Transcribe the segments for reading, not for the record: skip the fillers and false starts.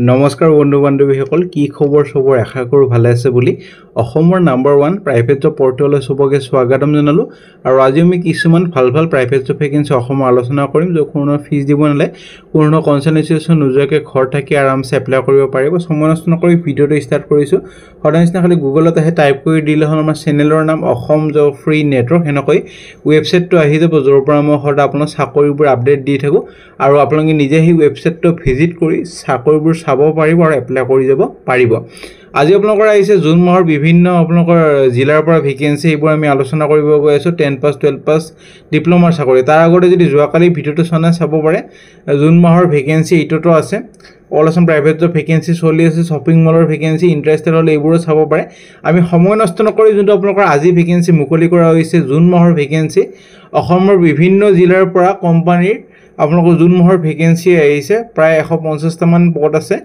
নমস্কাৰ বন্ধু বান্ধৱীসকল কি খবৰ সবৰ আশা কৰো ভালে আছে বুলি অসমৰ নাম্বাৰ 1 প্ৰাইভেট জব পৰ্টেললৈ সবকে স্বাগতম জনালো আৰু আজি আমি কিছুমান ভাল প্ৰাইভেট জব ভেকেন্সি অসমৰ আলোচনা কৰিম যে কোনো ফিজ দিব নালে কোনো কনসালটেন্সি নোজোৱাকৈ ঘৰ থাকি আৰামছে এপ্লাই কৰিব পাৰিব সময় নষ্ট নকৰি ভিডিওটো ষ্টাৰ্ট কৰিছো সদায়নিচিনা খালি গুগলত আহে টাইপ কৰি দিলে হ'ল আমাৰ চেনেলৰ নাম অসম জব ফ্ৰী নেটৱৰ্ক হেনকৈ ৱেবসাইটটো আহি যাব যৰ পৰা মই সদায় আপোনাক চাকৰিবোৰ আপডেট দি থাকো আৰু আপোনালোকে নিজে এই ৱেবসাইটটো ভিজিট কৰি চাকৰিবোৰ চাব পাৰিব আৰু এপ্লাই কৰি যাব পাৰিব আজি আপোনালোকৰ আহিছে জুন মাহৰ বিভিন্ন আপোনালোকৰ জিলাৰ পৰা ভেকেন্সি এইবোৰ আমি আলোচনা কৰিব গৈ আছো 10 পাস 12 পাস ডিপ্লোমাৰ চাকৰি তাৰ আগতে যদি যোৱাকালি ভিডিওটো চাব পাৰে জুন মাহৰ ভেকেন্সি এইটোটো আছে all Assam private job vacancy চলি আছে শপিং মলৰ ভেকেন্সি ইন্টাৰেষ্টেড হলে এইবোৰ চাব পাৰে আমি সময় নষ্ট নকৰি যোনটো আপোনালোকৰ আজি ভেকেন্সি মুকলি কৰা হৈছে জুন মাহৰ ভেকেন্সি অসমৰ বিভিন্ন জিলাৰ পৰা কোম্পানীৰ আপোনালোকৰ জুন মাহৰ ভেকেন্সি আহিছে প্ৰায় 150 টা মান পদ আছে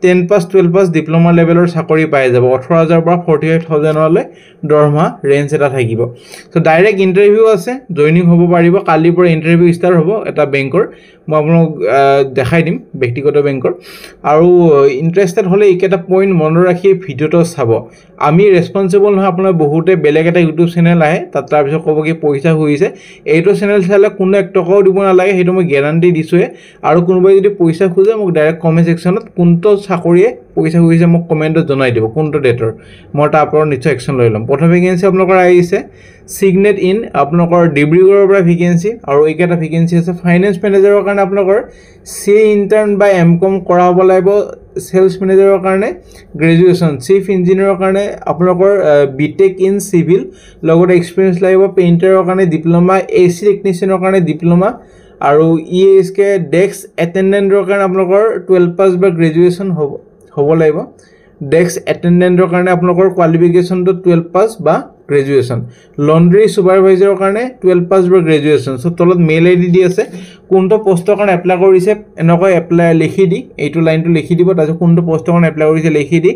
10 পাস 12 পাস ডিপ্লোমা লেভেলৰ চাকৰি পাই যাব 18000 পৰা 48000 লৈ দৰমহা ৰেঞ্জ এটা থাকিব সো ডাইৰেক্ট ইন্টাৰভিউ আছে জয়নিং হ'ব পাৰিব কালিৰ পৰা ইন্টাৰভিউ ষ্টাৰ্ট হ'ব এটা বেংকৰ মই আপোনাক দেখাই দিম ব্যক্তিগত বেংকৰ আৰু ইন্টাৰেষ্টেড হলে এইকেটা পইণ্ট মনত ৰাখি ভিডিওটো চাব আমি ৰেসপন্সিবল নহয় আপোনাৰ বহুতে বেলেগ এটা ইউটিউব চেনেল আহে তাত তাৰ পিছত ক'ব কি পইচা হৈছে এইটো চেনেল চালে কোনো এক টকাও দিব নালাগে হেতু মই গ্যাৰান্টি দিছোয়ে আৰু কোনোবাই যদি পইচা খোজে মোক ডাইৰেক্ট কমেন্ট সেকশনত কোনটো চাকৰিয়ে পইচা হৈছে মোক কমেন্টত জনাই দিব কোনটো ডেটৰ মই তাৰ পৰা নিশ্চয় একচন লৈ লম প্ৰথম ভেকেন্সি আপোনালোকৰ আহিছে সিগনেট ইন আপোনালোকৰ ডিব্ৰুগড়ৰ পৰা ভেকেন্সি আৰু এইকেটা ভেকেন্সি আছে ফাইনান্স মেনেজাৰৰ কাৰণে আপোনালোকৰ সি ইন্টাৰ্ন বা এমকম কৰা হ'ব লাগিব সেলস মেনেজাৰৰ কাৰণে গ্ৰেজুৱেচন চিফ ইঞ্জিনিয়াৰৰ কাৰণে আপোনালোকৰ বিটেক ইন সিভিল লগতে এক্সপেৰিয়েন্স লাগিব পেইন্টাৰৰ কাৰণে ডিপ্লোমা এসি টেকনিচিয়ানৰ কাৰণে ডিপ্লোমা আৰু ইএসকে ডেস্ক এটেন্ডেন্টৰ কাৰণে আপোনালোকৰ 12 পাস বা গ্ৰেজুৱেচন হ'ব লাগিব ডেস্ক এটেন্ডেন্টৰ কাৰণে আপোনালোকৰ কোৱালিফিকেশনটো 12 পাস বা গ্ৰেজুৱেচন লন্ড্ৰি সুপাৰভাইজাৰৰ কাৰণে 12 পাস বা গ্ৰেজুৱেচন সো তলত মেইল আইডি দি আছে কোনটো পোষ্টৰ কাৰণে এপ্লাই কৰিছে এনেকৈ এপ্লাই লিখি দি এইটো লাইনটো লিখি দিব তাৰপিছত কোনটো পোষ্টৰ কাৰণে এপ্লাই কৰিছে লিখি দি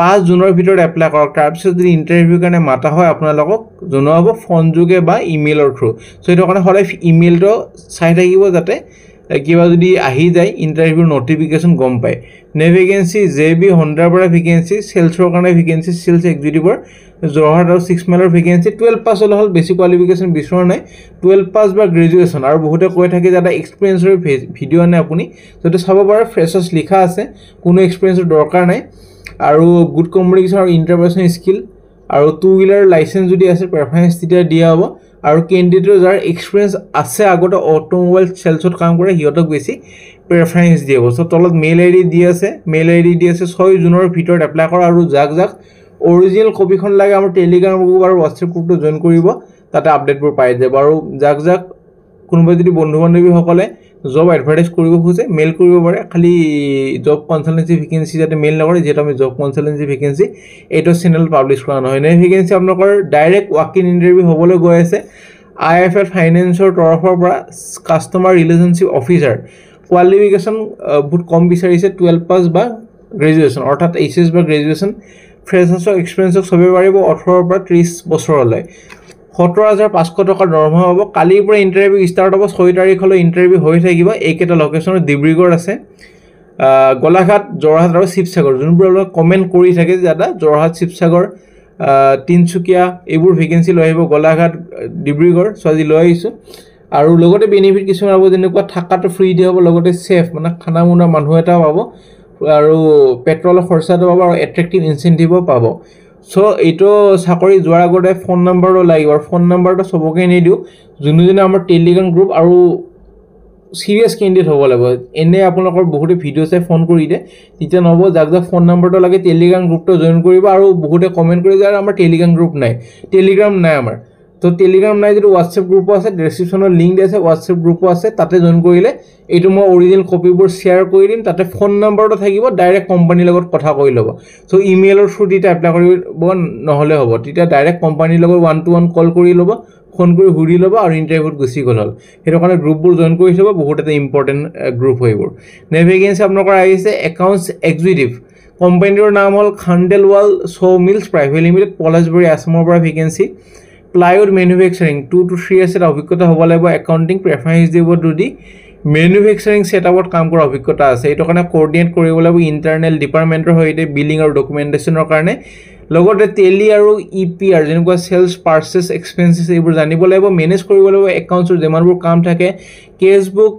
5 জুনৰ ভিতৰত এপ্লাই কৰক তাৰ পিছত যদি ইন্টাৰভিউ কাৰণে মাতা হয় আপোনালোকক জনোৱা হ'ব ফোন যোগে বা ইমেইলৰ থ্ৰু সো এইটো কাৰণে সদায় ইমেইলটো চাই থাকিব যাতে কিবা যদি আহি যায় ইন্টাৰভিউ নটিফিকেশন গম পায় নে ভেকেন্সি জেবি হন্ডাৰ পৰা ভেকেন্সি সেলছৰ কাৰণে ভেকেন্সি সেলছ এক্সিকিউটিভৰ জৰহাট আৰু 6 মাইলৰ ভেকেন্সি 12 পাস হল বেছি কোৱালিফিকেশন বিচৰা নাই 12 পাস বা গ্ৰেজুৱেচন আৰু বহুতে কৈ থাকে যাতে এক্সপেৰিয়েন্সৰ ভিডিও আনে আপুনি যদি চাব পাৰে ফ্ৰেছাৰ্ছ লিখা আছে কোনো এক্সপেৰিয়েন্সৰ দৰকাৰ নাই আৰু গুড কমিউনিকেশন আৰু ইন্টাৰপাৰ্সনেল স্কিল আৰু টু হুইলাৰ লাইসেন্স যদি আছে প্ৰেফাৰেন্স তেতিয়া দিয়া হ'ব আৰু ক্যান্ডিডেটৰ যাৰ এক্সপেৰিয়েন্স আছে আগতে অটোমোবাইল সেলছত কাম কৰে হিয়তক বেছি প্ৰেফাৰেন্স দিয়া হ'ব সো তলত মেইল আইডি দি আছে 6 জুনৰ ভিতৰত এপ্লাই কৰা আৰু জাক অৰিজিনাল কপিখন লাগে আমাৰ টেলিগ্ৰাম গ্ৰুপ আৰু WhatsApp গ্ৰুপটো জয়েন কৰিব তাতে আপডেটবোৰ পাই যাব আৰু জাক কোনোবা যদি বন্ধু বান্ধৱী সকলে জব এডভাৰটাইজ কৰিব খুজে মেইল কৰিব পাৰে খালি জব কনসালটেন্সি ভেকেন্সি যাতে মেইল নকৰে যেটা আমি জব কনসালটেন্সি ভেকেন্সি এইটো চেনেল পাবলিশ কৰা নহয় নে ভেকেন্সি আপোনালোকৰ ডাইৰেক্ট ৱাক ইন ইন্টাৰভিউ হ'বলৈ গৈ আছে IIFL ফাইনান্সৰ তৰফৰ পৰা কাস্টমাৰ ৰিলেশনশিপ অফিচাৰ কোৱালিফিকেশন বহুত কম বিচাৰিছে 12 পাস বা গ্ৰেজুৱেচন অৰ্থাৎ এইচএস বা গ্ৰেজুৱেচন ফ্ৰেছাৰ্ছৰ এক্সপেৰিয়েন্স সবে পাৰিব 18 পৰা 30 বছৰলৈ 17500 টকা দৰমহা হ'ব কালিৰ পৰা ইন্টাৰভিউ ষ্টাৰ্ট হ'ব 6 তাৰিখলৈ ইন্টাৰভিউ হৈ থাকিব এইকেটা লোকেশনত ডিব্ৰুগড় আছে গোলাঘাট জৰহাট আৰু শিৱসাগৰ যোনবোৰ কমেন্ট কৰি থাকে যাতে জৰহাট শিৱসাগৰ তিনচুকীয়া এইবোৰ ভেকেন্সি লৈ আহিব গোলাঘাট ডিব্ৰুগড় আজি লৈ আহিছো আৰু লগতে বেনিফিট কিছুমান হ'ব যেনেকুৱা থাকাটো ফ্ৰী দিয়া হ'ব লগতে সেফ মানে খানা মুনা মানুহ এটা পাব আৰু পেট্ৰলৰ খৰচাটো পাব আৰু এট্ৰেক্টিভ ইনসেন্টিভো পাব সো এইটো চাকৰি যোৱাৰ আগতে ফোন নম্বৰটো লাগিব আৰু ফোন নম্বৰটো সবকে নিদিও যোনজনে আমাৰ টেলিগ্ৰাম গ্ৰুপ আৰু সিৰিয়াস ক্যান্ডিডেট হ'ব লাগিব এনে আপোনালোকৰ বহুতে ভিডিও চাই ফোন কৰি দে তেতিয়া নব যাক ফোন নম্বৰটো লাগে টেলিগ্ৰাম গ্ৰুপটো জয়েন কৰিব আৰু বহুতে কমেন্ট কৰি যায় আমাৰ টেলিগ্ৰাম গ্ৰুপ নাই টেলিগ্ৰাম নাই আমাৰ তো টেলিগ্ৰাম নাই যদি WhatsApp গ্ৰুপ আছে ডেসক্ৰিপচনৰ লিংক আছে WhatsApp গ্ৰুপ আছে তাতে জয়েন কৰিলে এইটো মই অৰিজিনাল কপিবোৰ শেয়াৰ কৰি দিম তাতে ফোন নম্বৰটো থাকিব ডাইৰেক্ট কোম্পানীৰ লগত কথা কৈ ল'ব সো ইমেইলৰ থ্ৰু দিটা এপ্লাই কৰিব নহলে হ'ব তেতিয়া ডাইৰেক্ট কোম্পানীৰ লগত 1-to-1 কল কৰি ল'ব ফোন কৰি হুৰি ল'ব আৰু ইন্টাৰভিউত গুছি গ'ল হেতু কাৰণে গ্ৰুপবোৰ জয়েন কৰি থব বহুত এটা ইম্পৰ্টেন্ট গ্ৰুপ হয়বোৰ নে ভেকেন্সি আপোনালোকৰ আহিছে একাউন্টস এক্সিকিউটিভ কোম্পানীৰ নাম হ'ল Khandelwal saw mills private limited Palashbari আসামৰ পৰা vacancy plywood manufacturing 2 to 3 years অভিজ্ঞতা হ'ব লাগিব একাউন্টিং প্ৰেফাৰেন্স দিব দুদি মেনুফেকচাৰিং সেটআপত কাম কৰা অভিজ্ঞতা আছে এইটো কাৰণে কোঅৰ্ডিনেট কৰিব লাগিব ইন্টাৰনেল ডিপাৰ্টমেন্টৰ সৈতে বিলিং আৰু ডকুমেন্টেশনৰ কাৰণে লগতে টেলি আৰু ইপিআৰ যেনেকুৱা সেলস পাৰ্চেস এক্সপেন্সেস এইবোৰ জানিব লাগিব মেনেজ কৰিব লাগিব একাউন্টছৰ যেমানবোৰ কাম থাকে কেছবুক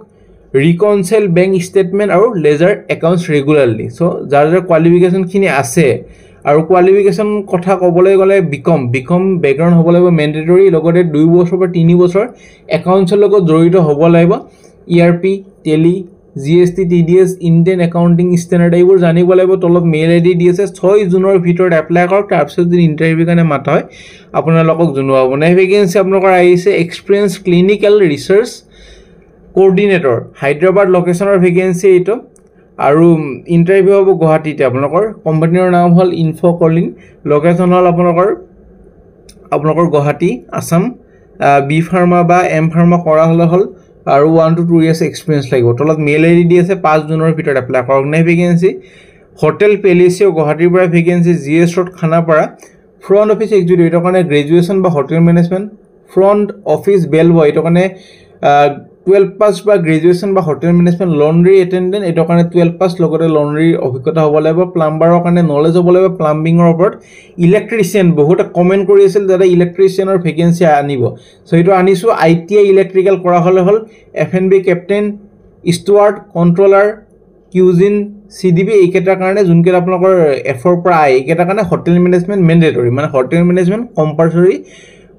reconcile bank statement আৰু ledger accounts regularly so যাৰ qualification খিনি আছে আৰু qualification কথা ক'বলৈ গলে বিকম ব্যাকগ্ৰাউণ্ড হ'ব লাগিব mandatory লগতে 2 বছৰ বা 3 বছৰ accounts লগত জড়িত হ'ব লাগিব ERP tally GST TDS Indian accounting standard এইবোৰ জানিব লাগিব তলত মেইল আইডি দিছে 6 জুনৰ ভিতৰত এপ্লাই কৰক তাৰপিছত যদি ইন্টাৰভিউ কাৰণে মাতা হয় আপোনালোকক জনোৱাব নাই ভেকেন্সি আপোনালোকৰ আহিছে experience clinical research coordinator Hyderabad লোকেশনৰ ভেকেন্সি এইটো আৰু ইন্টাৰভিউ হ'ব গুৱাহাটীতে আপোনালোকৰ কোম্পানীৰ নাম হ'ল ইনফোকলিন লোকেশন হ'ল আপোনালোকৰ গুৱাহাটী আসাম বি ফাৰ্মা বা এম ফাৰ্মা কৰা হলে হ'ল আৰু 1 to 2 years এক্সপেৰিয়েন্স লাগিব তলত মেইল আইডি দি আছে 5 জুনৰ ভিতৰত এপ্লাই কৰক নাই ভেকেন্সি হোটেল পেলেচিও গুৱাহাটীৰ পৰা vacancy GS road Khanapara front office executive এটো কাৰণে গ্ৰেজুৱেচন বা হোটেল মেনেজমেন্ট ফ্ৰন্ট অফিস বেলবয় এটো কাৰণে 12 পাস বা গ্ৰেজুৱেচন বা হোটেল মেনেজমেন্ট লন্ড্ৰি এটেন্ডেন্ট এটো কাৰণে 12 পাস লগতে লন্ড্ৰি অভিজ্ঞতা হ'ব লাগিব প্লাম্বাৰৰ কাৰণে নলেজ হ'ব লাগিব প্লাম্বিংৰ ওপৰত ইলেক্ট্ৰিচিয়ান বহুত কমেন্ট কৰি আছিল দাদা ইলেক্ট্ৰিচিয়ানৰ ভেকেন্সি আনিব সো এটো আনিছো আইটিআই ইলেক্ট্ৰিক্যাল কৰা হলে হল FNB captain steward controller cuisine CDB এইকেটাৰ কাৰণে যোনকেটা আপোনালোকৰ এফৰ পৰা আই এইকেটাৰ কাৰণে হোটেল মেনেজমেন্ট মেন্ডেটৰি মানে হোটেল মেনেজমেন্ট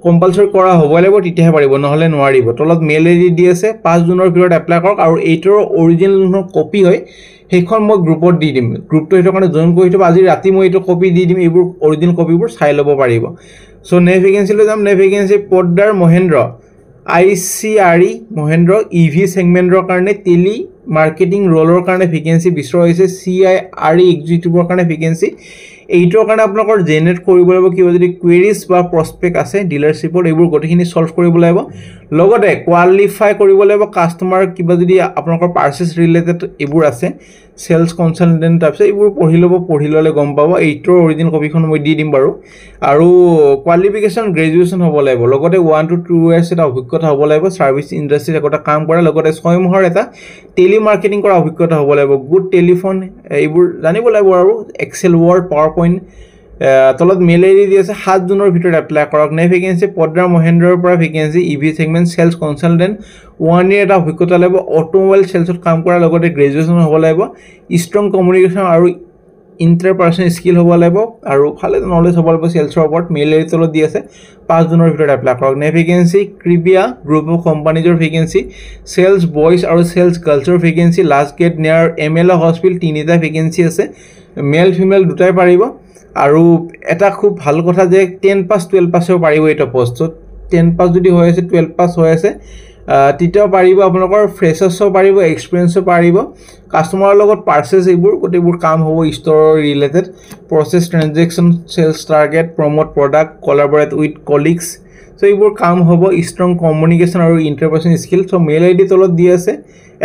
কম্পালসৰি কৰা হ'ব লাগিব তেতিয়াহে পাৰিব নহলে নোৱাৰিব তলত মেইল আইডি দি আছে 5 জুনৰ ভিতৰত এপ্লাই কৰক আৰু এইটোৰ অৰিজিনাল কপি হয় সেইখন মই গ্ৰুপত দি দিম গ্ৰুপটো এটো কাৰণে জয়েন কৰি থব আজি ৰাতি মই এটো কপি দি দিম এইবোৰ অৰিজিনাল কপিবোৰ চাই ল'ব পাৰিব সো নে ভেকেন্সি লৈ যাম নে ভেকেন্সি পদ্দাৰ মহেন্দ্ৰ আইচিআৰই মহেন্দ্ৰ ইভি সেগমেন্টৰ কাৰণে টেলি মাৰ্কেটিং ৰোলৰ কাৰণে ভেকেন্সি বিচৰা হৈছে সিআইআৰই এক্সিকিউটিভৰ কাৰণে ভেকেন্সি এইটোৰ কাৰণে আপোনালোকৰ জেনাৰেট কৰিব লাগিব কিবা যদি কুৱেৰিজ বা প্ৰসপেক্ট আছে ডিলাৰশ্বিপৰ এইবোৰ গটিখিনি সলভ কৰিব লাগিব লগতে কোৱালিফাই কৰিব লাগিব কাস্টমাৰ কিবা যদি আপোনালোকৰ পাৰ্চেস ৰিলেটেড এইবোৰ আছে সেলস কনসালটেন্ট তাৰপিছত এইবোৰ পঢ়ি ললে গম পাব এইটোৰ অৰিজিনাল কপিখন মই দি দিম বাৰু আৰু কোৱালিফিকেশন গ্ৰেজুৱেচন হ'ব লাগিব লগতে 1 to 2 years এটা অভিজ্ঞতা হ'ব লাগিব সাৰ্ভিস ইন্ডাষ্ট্ৰীত এটা কাম কৰা লগতে 6 মাহৰ এটা টেলি মাৰ্কেটিং কৰা অভিজ্ঞতা হ'ব লাগিব গুড টেলিফোন এইবোৰ জানিব লাগিব আৰু এক্সেল ওয়াৰ্ড পাৱাৰপইণ্ট তলত মেইল আইডি দি আছে 7 জুনৰ ভিতৰত এপ্লাই কৰক নে ভেকেন্সি পদ্দাৰ মহেন্দ্ৰৰ পৰা vacancy EV segment sales consultant 1 year এটা অভিজ্ঞতা লাগিব অটোমোবাইল সেলছত কাম কৰা লগতে গ্ৰেজুৱেচন হ'ব লাগিব ষ্ট্ৰং কমিউনিকেশন আৰু ইন্টাৰপাৰ্সনাল স্কিল হ'ব লাগিব আৰু ভালে নলেজ হ'ব লাগিব সেলছৰ ওপৰত মেইল আইডি তলত দি আছে 5 জুনৰ ভিতৰত এপ্লাই কৰক নে ভেকেন্সি ক্ৰিবিয়া গ্ৰুপ অফ কোম্পানীজৰ ভেকেন্সি সেলস বয়জ আৰু সেলস গাৰ্লছৰ vacancy last gate near MLA hospital তিনিটা ভেকেন্সি আছে মেল ফিমেল দুটাই পাৰিব আৰু এটা খুব ভাল কথা যে 10 পাস 12 পাসও পাৰিব এটা পোষ্টত 10 পাস যদি হৈ আছে 12 পাস হৈ আছে তিতাও পাৰিব আপোনালোকৰ ফ্ৰেছাৰ্ছও পাৰিব এক্সপেৰিয়েন্সও পাৰিব কাস্টমাৰৰ লগত পাৰ্চেস এইবোৰ গোটেইবোৰ কাম হ'ব store related process transaction sales target promote product collaborate with colleagues so এইবোৰ কাম হ'ব ষ্ট্ৰং কমিউনিকেশন আৰু interpersonal skill so mail ID তলত দি আছে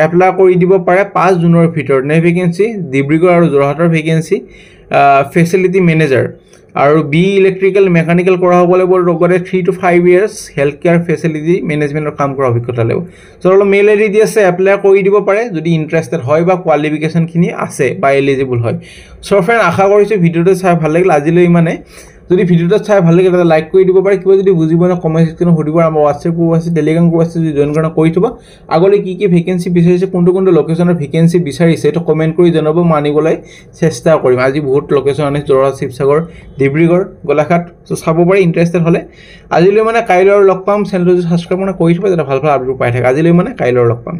এপ্লাই কৰি দিব পাৰে 5 জুনৰ ভিতৰত নে ভেকেন্সি ডিব্ৰুগড় আৰু যোৰহাটৰ ভেকেন্সি ফেসিলিটি মেনেজাৰ আৰু বি ইলেক্ট্ৰিক্যাল মেকানিক্যাল কৰা হ'ব লাগিব লগতে 3 to 5 years health care facility মেনেজমেন্টৰ কাম কৰা অভিজ্ঞতা লাগিব সো মেইল আইডি দি আছে এপ্লাই কৰি দিব পাৰে যদি ইন্টাৰেষ্টেড হয় বা কোৱালিফিকেশন খিনি আছে বা এলিজিবল হয় সো ফ্ৰেন্ড আশা কৰিছো ভিডিওটো চাই ভাল লাগিল আজিলৈ মানে যদি ভিডিওটো চাই ভাল লাগে তাহলে লাইক কৰি দিব পাৰে কিবা যদি বুজিব না কমেন্ট সেকশনত সুধিব আমাৰ WhatsApp গ্ৰুপ আছে টেলিগ্ৰাম গ্ৰুপ আছে যদি জয়েন কৰা কৰি থবা আগলৈ কি ভেকেন্সি বিচাৰিছে কোনটো লোকেশনৰ ভেকেন্সি বিচাৰিছে এটা কমেন্ট কৰি জনাব মানিবলৈ চেষ্টা কৰিম আজি বহুত লোকেশন আছে যোৰহাট শিৱসাগৰ ডিব্ৰুগড় গোলাঘাট সো চাব পাৰে ইন্টাৰেষ্টেড হলে আজিলৈ মানে কাইলৈ লগ পাম চেনেলটো সাবস্ক্ৰাইব কৰি থবা যাতে ভাল আপডেট পাই থাকে আজিলৈ মানে কাইলৈ লগ পাম